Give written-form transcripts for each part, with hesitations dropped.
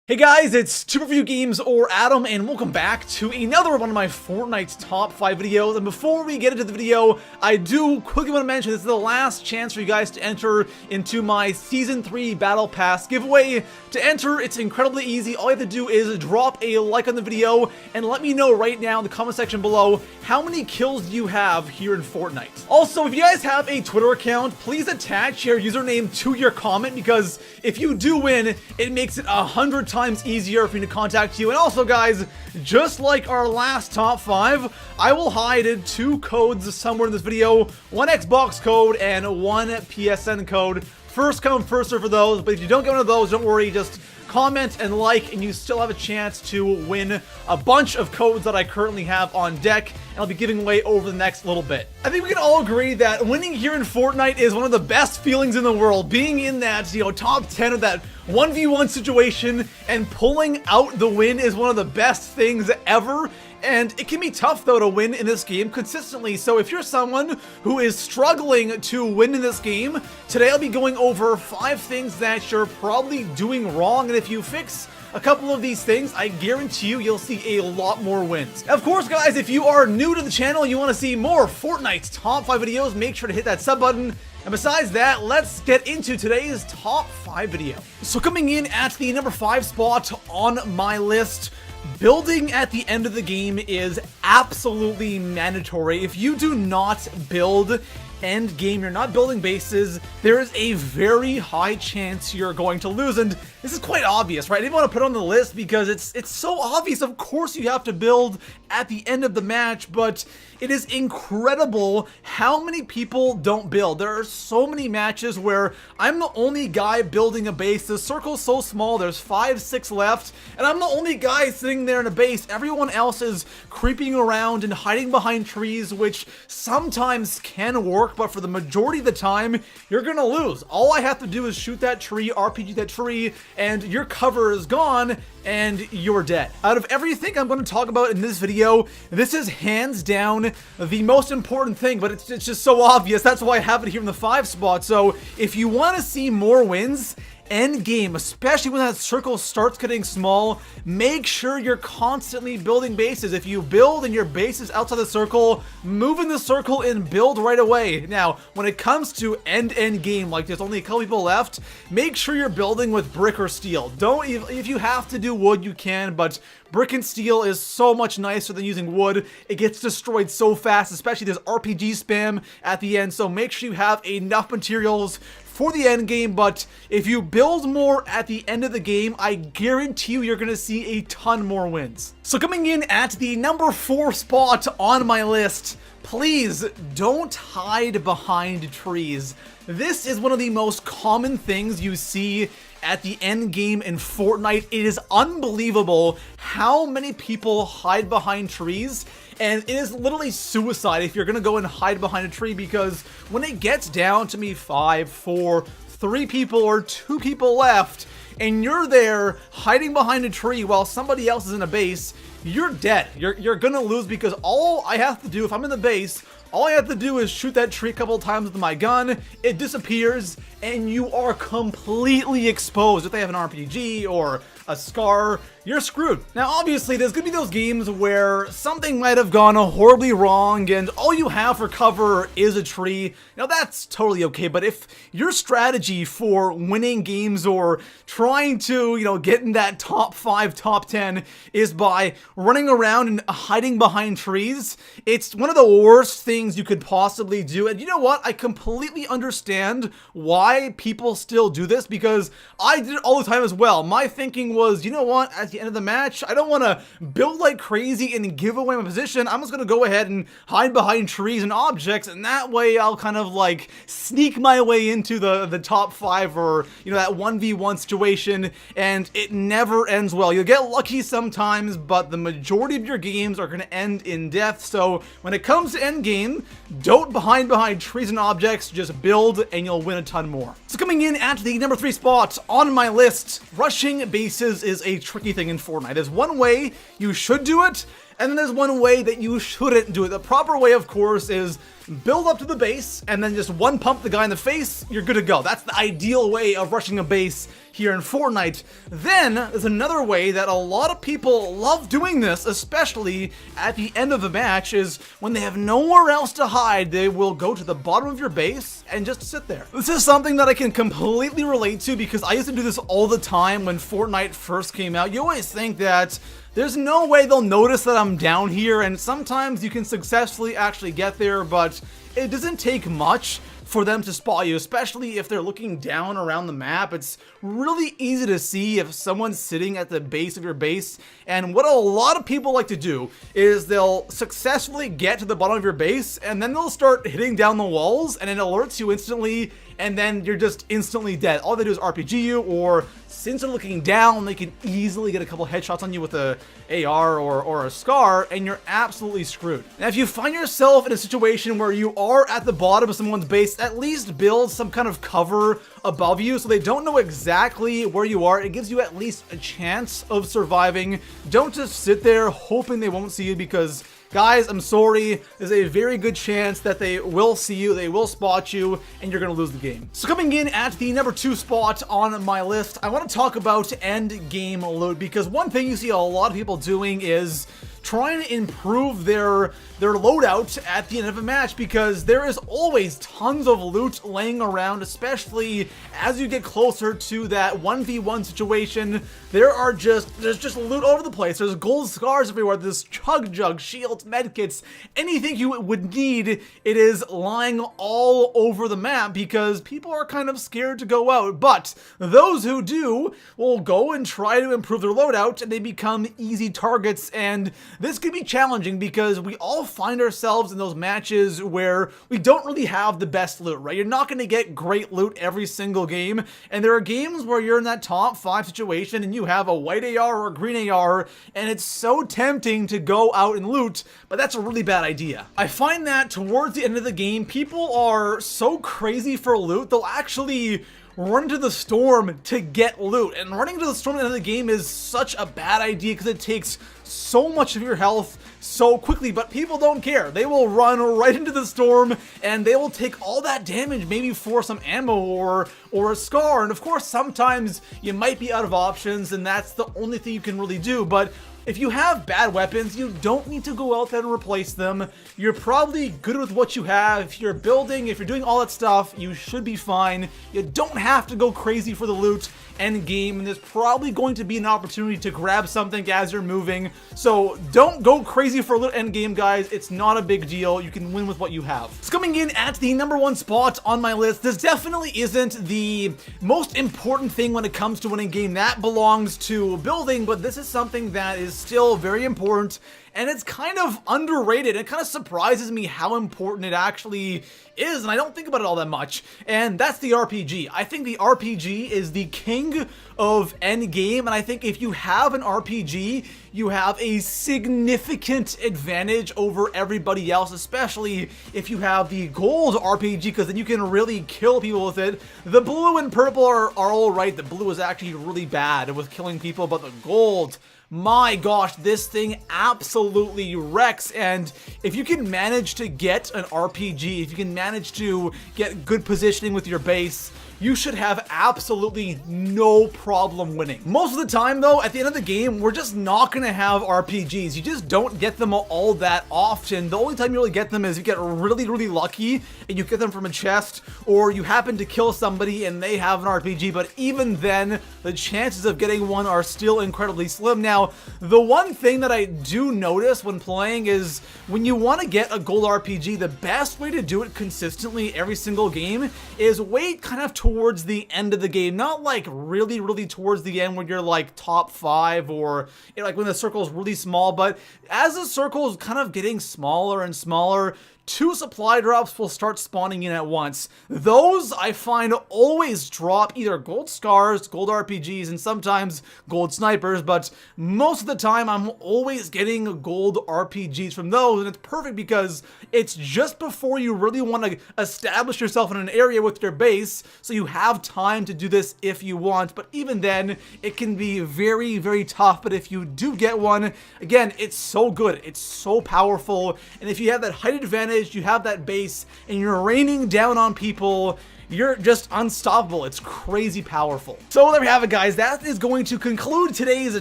Hey guys, it's TwoReviewGames or Adam, and welcome back to another one of my Fortnite top 5 videos. And before we get into the video, I do quickly want to mention this is the last chance for you guys to enter into my Season 3 Battle Pass giveaway. To enter, it's incredibly easy. All you have to do is drop a like on the video and let me know right now in the comment section below how many kills you have here in Fortnite. Also, if you guys have a Twitter account, please attach your username to your comment, because if you do win, it makes it 100 times easier for me to contact you. And also, guys, just like our last top 5, I will hide 2 codes somewhere in this video, one Xbox code and one PSN code. First come, first serve for those, but if you don't get one of those, don't worry, just comment and like, and you still have a chance to win a bunch of codes that I currently have on deck, and I'll be giving away over the next little bit. I think we can all agree that winning here in Fortnite is one of the best feelings in the world. Being in that, top 10 of that 1v1 situation and pulling out the win is one of the best things ever. And it can be tough, though, to win in this game consistently. So if you're someone who is struggling to win in this game, today I'll be going over 5 things that you're probably doing wrong. And if you fix a couple of these things, I guarantee you'll see a lot more wins. Of course, guys, if you are new to the channel and you want to see more Fortnite's top 5 videos, make sure to hit that sub button. And besides that, let's get into today's top 5 video. So coming in at the number 5 spot on my list, building at the end of the game is absolutely mandatory. If you do not build end game, you're not building bases, there is a very high chance you're going to lose. And this is quite obvious, right? I didn't want to put it on the list because it's so obvious. Of course you have to build at the end of the match, but it is incredible how many people don't build. There are so many matches where I'm the only guy building a base. The circle's so small, there's 5, 6 left, and I'm the only guy sitting there in a base. Everyone else is creeping around and hiding behind trees, which sometimes can work, but for the majority of the time, you're gonna lose. All I have to do is shoot that tree, RPG that tree, and your cover is gone, and you're dead. Out of everything I'm going to talk about in this video, this is hands down the most important thing, but it's just so obvious. That's why I have it here in the 5 spot. So if you want to see more wins, end game, especially when that circle starts getting small, make sure you're constantly building bases. If you build and your base is outside the circle, move in the circle and build right away. Now, when it comes to end game, like there's only a couple people left, make sure you're building with brick or steel. Don't, if you have to do wood, you can, but brick and steel is so much nicer than using wood. It gets destroyed so fast, especially there's RPG spam at the end, so make sure you have enough materials for the end game. But if you build more at the end of the game, I guarantee you're going to see a ton more wins. So coming in at the number 4 spot on my list, please don't hide behind trees. This is one of the most common things you see at the end game in Fortnite. It is unbelievable how many people hide behind trees, and it is literally suicide if you're gonna go and hide behind a tree, because when it gets down to me 5, 4, 3 people or 2 people left, and you're there hiding behind a tree while somebody else is in a base, you're dead. You're gonna lose, because all I have to do, if I'm in the base, all I have to do is shoot that tree a couple of times with my gun, it disappears, and you are completely exposed. If they have an RPG or a scar, you're screwed. Now, obviously, there's gonna be those games where something might have gone horribly wrong and all you have for cover is a tree. Now, that's totally okay, but if your strategy for winning games or trying to, get in that top 5, top 10 is by running around and hiding behind trees, it's one of the worst things you could possibly do. And you know what? I completely understand why people still do this, because I did it all the time as well. My thinking was, you know what, at the end of the match, I don't want to build like crazy and give away my position. I'm just going to go ahead and hide behind trees and objects, and that way I'll kind of like sneak my way into the top 5 or, that 1v1 situation, and it never ends well. You'll get lucky sometimes, but the majority of your games are going to end in death. So when it comes to end game, don't hide behind trees and objects, just build and you'll win a ton more. So coming in at the number 3 spot on my list, rushing bases is a tricky thing in Fortnite. There's one way you should do it, and then there's one way that you shouldn't do it. The proper way, of course, is build up to the base, and then just one pump the guy in the face, you're good to go. That's the ideal way of rushing a base here in Fortnite. Then there's another way that a lot of people love doing this, especially at the end of the match, is when they have nowhere else to hide, they will go to the bottom of your base and just sit there. This is something that I can completely relate to because I used to do this all the time when Fortnite first came out. You always think that there's no way they'll notice that I'm down here, and sometimes you can successfully actually get there, but it doesn't take much for them to spot you, especially if they're looking down around the map. It's really easy to see if someone's sitting at the base of your base, and what a lot of people like to do is they'll successfully get to the bottom of your base, and then they'll start hitting down the walls, and it alerts you instantly, and then you're just instantly dead. All they do is RPG you, or since they're looking down, they can easily get a couple headshots on you with a AR or a SCAR, and you're absolutely screwed. Now, if you find yourself in a situation where you are at the bottom of someone's base, at least build some kind of cover above you so they don't know exactly where you are. It gives you at least a chance of surviving. Don't just sit there hoping they won't see you, because guys, I'm sorry, there's a very good chance that they will see you, they will spot you, and you're gonna lose the game. So coming in at the number 2 spot on my list, I want to talk about end game loot, because one thing you see a lot of people doing is trying to improve their loadout at the end of a match, because there is always tons of loot laying around, especially as you get closer to that 1v1 situation. There's just loot over the place. There's gold scars everywhere. There's chug jug, shields, medkits, anything you would need. It is lying all over the map because people are kind of scared to go out. But those who do will go and try to improve their loadout, and they become easy targets. And this can be challenging because we all find ourselves in those matches where we don't really have the best loot, right? You're not going to get great loot every single game, and there are games where you're in that top 5 situation and you have a white AR or a green AR, and it's so tempting to go out and loot, but that's a really bad idea. I find that towards the end of the game, people are so crazy for loot, they'll actually run into the storm to get loot, and running into the storm at the end of the game is such a bad idea because it takes so much of your health so quickly, but people don't care. They will run right into the storm and they will take all that damage, maybe for some ammo or a scar, and of course sometimes you might be out of options and that's the only thing you can really do. But if you have bad weapons, you don't need to go out there and replace them. You're probably good with what you have. If you're building, if you're doing all that stuff, you should be fine. You don't have to go crazy for the loot end game, and there's probably going to be an opportunity to grab something as you're moving. So don't go crazy for a loot end game, guys. It's not a big deal. You can win with what you have. So coming in at the number 1 spot on my list, this definitely isn't the most important thing when it comes to winning game. That belongs to building, but this is something that is still very important, and it's kind of underrated. It kind of surprises me how important it actually is, and I don't think about it all that much, and that's the RPG. I think the RPG is the king of endgame, and I think if you have an RPG, you have a significant advantage over everybody else, especially if you have the gold RPG, because then you can really kill people with it. The blue and purple are all right. The blue is actually really bad with killing people, but the gold, my gosh, this thing absolutely wrecks. And if you can manage to get an RPG, if you can manage to get good positioning with your base, you should have absolutely no problem winning. Most of the time though, at the end of the game, we're just not gonna have RPGs. You just don't get them all that often. The only time you really get them is you get really, really lucky and you get them from a chest, or you happen to kill somebody and they have an RPG, but even then, the chances of getting one are still incredibly slim. Now, the one thing that I do notice when playing is when you want to get a gold RPG, the best way to do it consistently every single game is wait kind of towards the end of the game, not like really towards the end when you're like top 5 or like when the circle is really small, but as the circle is kind of getting smaller and smaller, 2 supply drops will start spawning in at once. Those I find always drop either gold scars, gold RPGs, and sometimes gold snipers, but most of the time I'm always getting gold RPGs from those, and it's perfect because it's just before you really want to establish yourself in an area with your base, so you have time to do this if you want. But even then, it can be very tough. But if you do get one, again, it's so good, it's so powerful, and if you have that height advantage damage, you have that base, and you're raining down on people, you're just unstoppable. It's crazy powerful. So there we have it, guys. That is going to conclude today's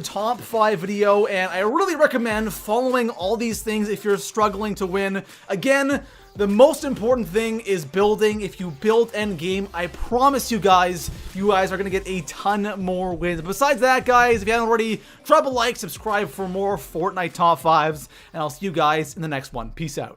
top 5 video, and I really recommend following all these things if you're struggling to win. Again, the most important thing is building. If you build end game, I promise you guys are going to get a ton more wins. Besides that, guys, if you haven't already, drop a like, subscribe for more Fortnite top 5s, and I'll see you guys in the next one. Peace out.